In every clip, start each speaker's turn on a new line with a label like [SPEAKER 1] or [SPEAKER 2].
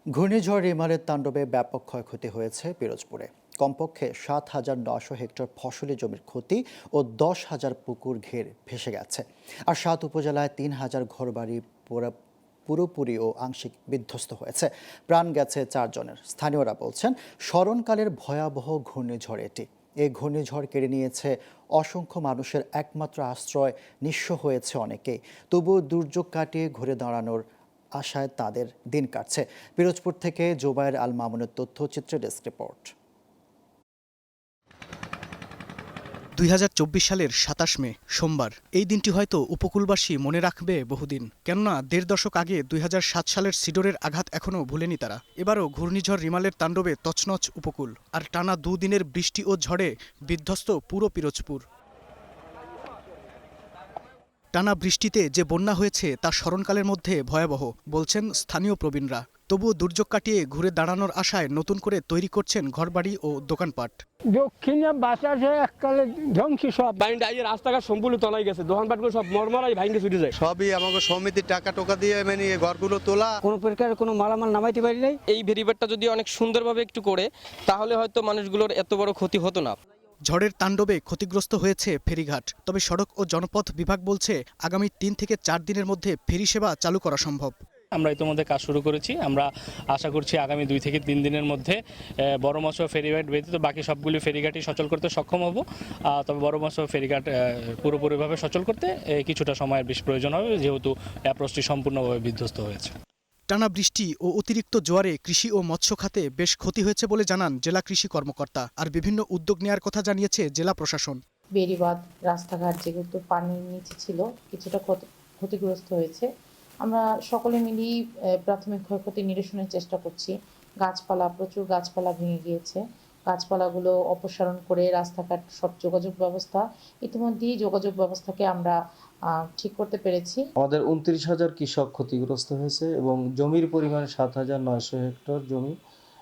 [SPEAKER 1] ঘূর্ণিঝড় রিমালের তাণ্ডবে ব্যাপক ক্ষয়ক্ষতি হয়েছে পিরোজপুরে। কমপক্ষে ৭,৯০০ হেক্টর ফসলি জমির ক্ষতি ও ১০,০০০ পুকুর ঘের ভেসে গেছে। আর ৭ উপজেলায় ৩,০০০ ঘরবাড়ি পুরোপুরি ও আংশিক বিধ্বস্ত হয়েছে। প্রাণ গেছে ৪ জনের। স্থানীয়রা বলছেন, স্মরণকালের ভয়াবহ ঘূর্ণিঝড় এটি। এই ঘূর্ণিঝড় কেড়ে নিয়েছে অসংখ্য মানুষের একমাত্র আশ্রয়, নিঃস্ব হয়েছে অনেকেই। তবুও দুর্যোগ কাটিয়ে ঘুরে দাঁড়ানোর আশায় তাদের দিন কাটছে। পিরোজপুর থেকে জোবায়ের আল মামুনের তথ্যচিত্রে ডেস্ক রিপোর্ট।
[SPEAKER 2] ২০২৪ সালের ২৭ মে সোমবার। এই দিনটি হয়তো উপকূলবাসী মনে রাখবে বহুদিন। কেননা ১.৫ দশক আগে ২০০৭ সালের সিডরের আঘাত এখনও ভুলেনি তারা। এবারও ঘূর্ণিঝড় রিমালের তাণ্ডবে তছনছ উপকূল। আর টানা ২ দিনের বৃষ্টি ও ঝড়ে বিধ্বস্ত পুরো পিরোজপুর। টানা বৃষ্টিতে যে বন্যা হয়েছে তা স্মরণকালের মধ্যে ভয়াবহ, বলছেন স্থানীয় প্রবীণরা। তবুও দুর্যোগ কাটিয়ে ঘুরে দাঁড়ানোর আশায় নতুন করে তৈরি করছেন ঘরবাড়ি ও দোকানপাট।
[SPEAKER 3] দক্ষিণে বাতাসে এককালে ধ্বংস সব
[SPEAKER 4] পানিটা এই রাস্তাঘাট সম্পূর্ণ তলায় গেছে, দোকানপাটগুলো সব মরমরাই ভাঙে ছুটে যায়।
[SPEAKER 5] সবই আমাকে সমিতির টাকা টোকা দিয়ে মানে ঘরগুলো তোলা।
[SPEAKER 3] কোনো প্রকার কোনো মালামাল নামাইতে পারি নাই।
[SPEAKER 4] এই ভেরিবারটা যদি অনেক সুন্দরভাবে একটু করে, তাহলে হয়তো মানুষগুলোর এত বড় ক্ষতি হতো না।
[SPEAKER 2] ঝড়ের তাণ্ডবে ক্ষতিগ্রস্ত হয়েছে ফেরিঘাট। তবে সড়ক ও জনপথ বিভাগ বলছে, আগামী ৩ থেকে ৪ দিনের মধ্যে ফেরি সেবা চালু করা সম্ভব।
[SPEAKER 6] আমরা ইতিমধ্যে কাজ শুরু করেছি। আমরা আশা করছি আগামী 2 থেকে 3 দিনের মধ্যে বড় মাছ ফেরিঘাট ব্যতীত বাকি সবগুলি ফেরিঘাটই সচল করতে সক্ষম হব। তবে বড় মাছ ফেরিঘাট পুরোপুরিভাবে সচল করতে কিছুটা সময়ের বেশ প্রয়োজন হবে, যেহেতু অ্যাপ্রোচটি সম্পূর্ণভাবে বিধ্বস্ত হয়েছে।
[SPEAKER 2] টানা বৃষ্টি ও অতিরিক্ত জোয়ারে কৃষি ও মৎস্য খাতে বেশ ক্ষতি হয়েছে বলে জানান জেলা কৃষি কর্মকর্তা। আর বিভিন্ন উদ্যোগ নেওয়ার কথা জানিয়েছে জেলা প্রশাসন।
[SPEAKER 7] বেড়িবাঁধ, রাস্তাঘাট যেগুলো পানির নিচে ছিল কিছুটা ক্ষতিগ্রস্ত হয়েছে। আমরা সকলে মিলেই প্রাথমিক ক্ষয়ক্ষতি নিরসনের চেষ্টা করছি। প্রচুর গাছপালা ভেঙে গিয়েছে। গাছপালাগুলো অপসারণ করে রাস্তাঘাট সব যোগাযোগ ব্যবস্থা, ইতিমধ্যেই যোগাযোগ ব্যবস্থাকে আমরা ঠিক করতে পেরেছি।
[SPEAKER 8] আমাদের ২৯,০০০ কৃষক ক্ষতিগ্রস্ত হয়েছে এবং জমির পরিমাণ ৭,৯০০ হেক্টর জমি,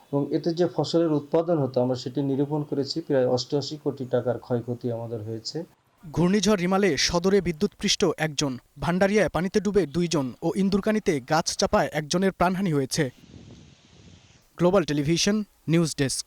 [SPEAKER 8] এবং এতে যে ফসলের উৎপাদন হতো আমরা সেটি নিরূপণ করেছি। প্রায় ৮৮ কোটি টাকার ক্ষয়ক্ষতি আমাদের হয়েছে।
[SPEAKER 2] ঘূর্ণিঝড় রিমালে সদরে বিদ্যুৎপৃষ্ট ১ জন, ভান্ডারিয়ায় পানিতে ডুবে ২ জন ও ইন্দুরকানীতে গাছ চাপায় ১ জনের প্রাণহানি হয়েছে। Global television news desk.